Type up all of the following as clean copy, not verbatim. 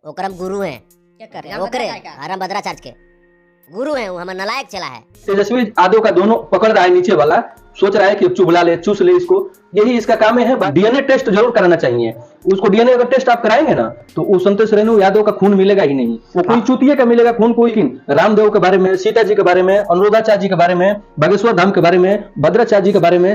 ओकरम गुरु हैं। क्या कर रहे हैं? ओकरे आराम भद्राचार्य के गुरु हैं, वो हमारा नलायक चला है। तेजस्वी यादव का दोनों पकड़ रहा है नीचे वाला, सोच रहा है कि चुबला ले, चूस ले इसको, यही इसका काम है। डीएनए टेस्ट जरूर कराना चाहिए उसको। डीएनए अगर टेस्ट आप कराएंगे ना तो वो संतोष रेणु यादव का खून मिलेगा ही नहीं, वो कोई चूतिए का मिलेगा खून। कोई रामदेव के बारे में, सीता जी के बारे में, अनुराधाचार्य जी के बारे में, बागेश्वर धाम के बारे में, भद्राचार्य जी के बारे में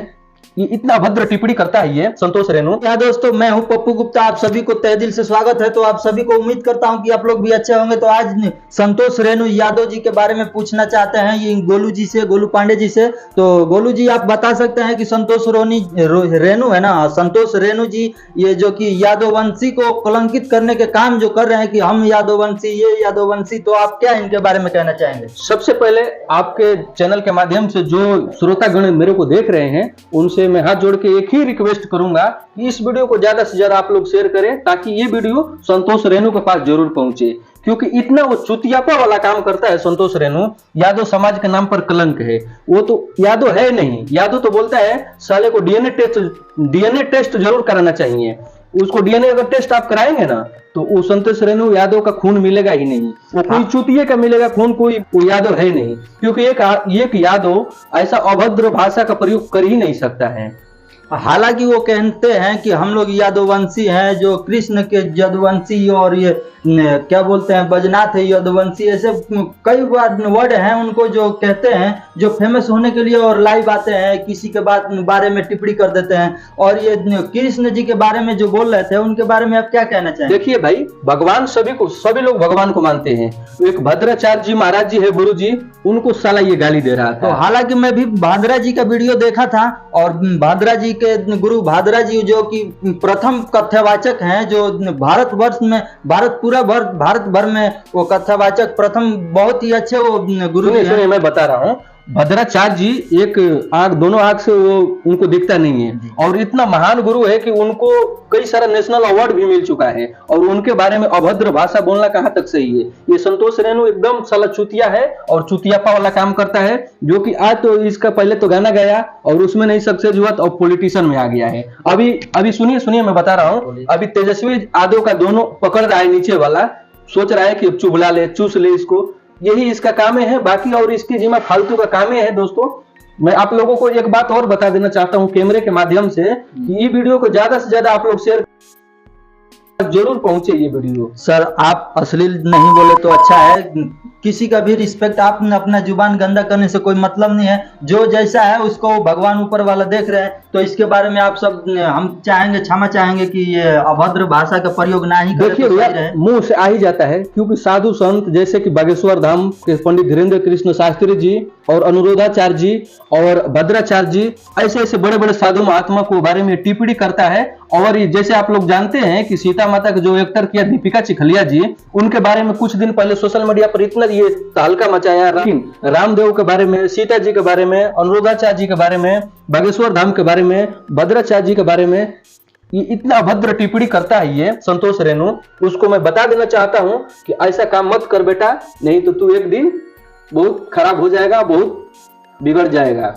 ये इतना भद्र टिप्पणी करता है ये संतोष रेणु। दोस्तों, मैं हूं पप्पू गुप्ता, आप सभी को तहे दिल से स्वागत है। तो आप सभी को उम्मीद करता हूं कि आप लोग भी अच्छे होंगे। तो आज संतोष रेणु यादव जी के बारे में पूछना चाहते हैं ये गोलू जी से, गोलू पांडे जी से। तो गोलू जी, आप बता सकते हैं कि संतोष रेणु है ना, संतोष रेणु जी ये जो कि यादववंशी को कलंकित करने के काम जो कर रहे हैं कि हम यादववंशी, ये यादववंशी, तो आप क्या इनके बारे में कहना चाहेंगे? सबसे पहले आपके चैनल के माध्यम से जो श्रोतागण मेरे को देख रहे हैं उनसे मैं हाथ जोड़ के एक ही रिक्वेस्ट करूंगा कि इस वीडियो को ज्यादा से ज्यादा आप लोग शेयर करें ताकि ये वीडियो संतोष रेणु के पास जरूर पहुंचे, क्योंकि इतना वो चुतियापा वाला काम करता है संतोष रेणु। यादव समाज के नाम पर कलंक है। वो तो यादव है नहीं, यादव तो बोलता है साले को डीएनए टेस्ट जरूर कराना चाहिए उसको। डीएनए अगर टेस्ट आप कराएंगे ना तो वो संतोष रेणु यादव का खून मिलेगा ही नहीं, वो कोई चूतिए का मिलेगा खून, कोई यादव है नहीं। क्योंकि एक यादव ऐसा अभद्र भाषा का प्रयोग कर ही नहीं सकता है। हालांकि वो कहते हैं कि हम लोग यादववंशी हैं, जो कृष्ण के यदुवंशी और ये क्या बोलते हैं बजनाथ है यदुवंशी, ऐसे कई वर्ड हैं उनको जो कहते हैं, जो फेमस होने के लिए और लाइव आते हैं, किसी के बारे में टिप्पणी कर देते हैं। और ये कृष्ण जी के बारे में जो बोल रहे थे उनके बारे में आप क्या कहना चाहेंगे? देखिए भाई, भगवान सभी लोग भगवान को मानते हैं। एक भद्राचार्य जी महाराज जी है, गुरु जी, उनको साला ये गाली दे रहा था। तो हालांकि मैं भी भाद्रा जी का वीडियो देखा था और भाद्रा जी के गुरु भाद्रा जी जो कि प्रथम कथ्यवाचक हैं, जो भारतवर्ष में भारत भर में वो कथ्यवाचक प्रथम, बहुत ही अच्छे वो गुरु हैं। मैं बता रहा हूँ, भद्राचार्य जी एक आंख, दोनों आंख से वो उनको दिखता नहीं है और इतना महान गुरु है कि उनको कई सारा नेशनल अवार्ड भी मिल चुका है। और उनके बारे में अभद्र भाषा बोलना कहाँ तक सही है? ये संतोष रेणु एकदम साला चुतिया है और चुतियापा वाला काम करता है, जो कि आज तो इसका पहले तो गाना गाया और उसमें नहीं सक्सेस हुआ तो अब पॉलिटिशियन में आ गया है। अभी सुनिए मैं बता रहा हूँ। अभी तेजस्वी यादव का दोनों पकड़ रहा है नीचे वाला, सोच रहा है कि चुबला ले, चूस ले इसको, यही इसका काम है। बाकी और इसकी जिम्मा फालतू का काम है। दोस्तों, मैं आप लोगों को एक बात और बता देना चाहता हूं कैमरे के माध्यम से कि ये वीडियो को ज्यादा से ज्यादा आप लोग शेयर जरूर पहुंचे ये वीडियो। सर, आप अश्लील नहीं बोले तो अच्छा है। किसी का भी रिस्पेक्ट, आपने अपना जुबान गंदा करने से कोई मतलब नहीं है। जो जैसा है उसको भगवान ऊपर वाला देख रहे हैं। तो इसके बारे में आप सब, हम चाहेंगे, क्षमा चाहेंगे कि ये अभद्र भाषा का प्रयोग ना ही करें। देखिए भैया, मुंह से आ ही जाता है, क्योंकि साधु संत जैसे कि बागेश्वर धाम के पंडित धीरेन्द्र कृष्ण शास्त्री जी और अनुराधाचार्य जी और भद्राचार्य जी, ऐसे बड़े बड़े साधु महात्मा को बारे में टिप्पणी करता है। और जैसे आप लोग जानते हैं कि सीता माता का जो एक्टर किया दीपिका चिखलिया जी, उनके बारे में कुछ दिन पहले सोशल मीडिया पर इतना ये तहलका मचाया। रामदेव के बारे में, सीता जी के बारे में, अनुराधाचार्य जी के बारे में, बागेश्वर धाम के बारे में, भद्राचार्य जी के बारे में ये इतना भद्र टिप्पणी करता है ये संतोष रेणु। उसको मैं बता देना चाहता हूं कि ऐसा काम मत कर बेटा, नहीं तो तू एक दिन बहुत खराब हो जाएगा, बहुत बिगड़ जाएगा।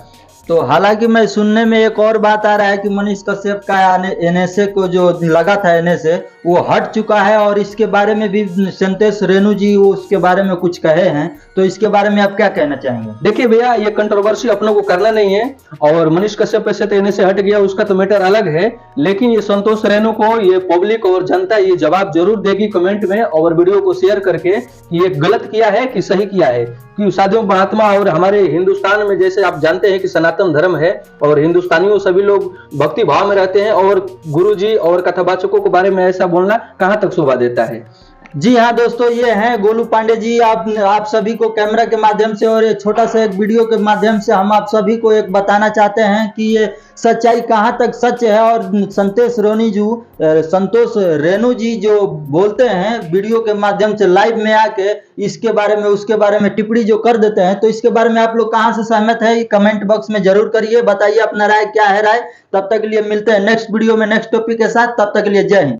तो हालांकि मैं सुनने में एक और बात आ रहा है कि मनीष कश्यप का एनएसए को जो लगा था, एनएसए वो हट चुका है और इसके बारे में भी संतोष रेणु जी उसके बारे में कुछ कहे हैं। तो इसके बारे में आप क्या कहना चाहेंगे? देखिए भैया, ये कंट्रोवर्सी अपनों को करना नहीं है और मनीष कश्यप से तो एनएसए हट गया, उसका तो मैटर अलग है। लेकिन ये संतोष रेणु को ये पब्लिक और जनता ये जवाब जरूर देगी कमेंट में और वीडियो को शेयर करके कि ये गलत किया है कि सही किया है। कि साधु महात्मा और हमारे हिंदुस्तान में जैसे आप जानते हैं कि सनातन धर्म है और हिंदुस्तानियों सभी लोग भक्ति भाव में रहते हैं, और गुरुजी और कथावाचकों के बारे में ऐसा बोलना कहां तक शोभा देता है? जी हाँ दोस्तों, ये हैं गोलू पांडे जी। आप सभी को कैमरा के माध्यम से और ये छोटा सा एक वीडियो के माध्यम से हम आप सभी को एक बताना चाहते हैं कि ये सच्चाई कहाँ तक सच है। और संतोष रेणु जी जो बोलते हैं वीडियो के माध्यम से लाइव में आके इसके बारे में उसके बारे में टिप्पणी जो कर देते हैं, तो इसके बारे में आप लोग कहाँ से सहमत है? कमेंट बॉक्स में जरूर करिए, बताइए अपना राय क्या है राय। तब तक के लिए मिलते हैं नेक्स्ट वीडियो में नेक्स्ट टॉपिक के साथ। तब तक के लिए जय हिंद।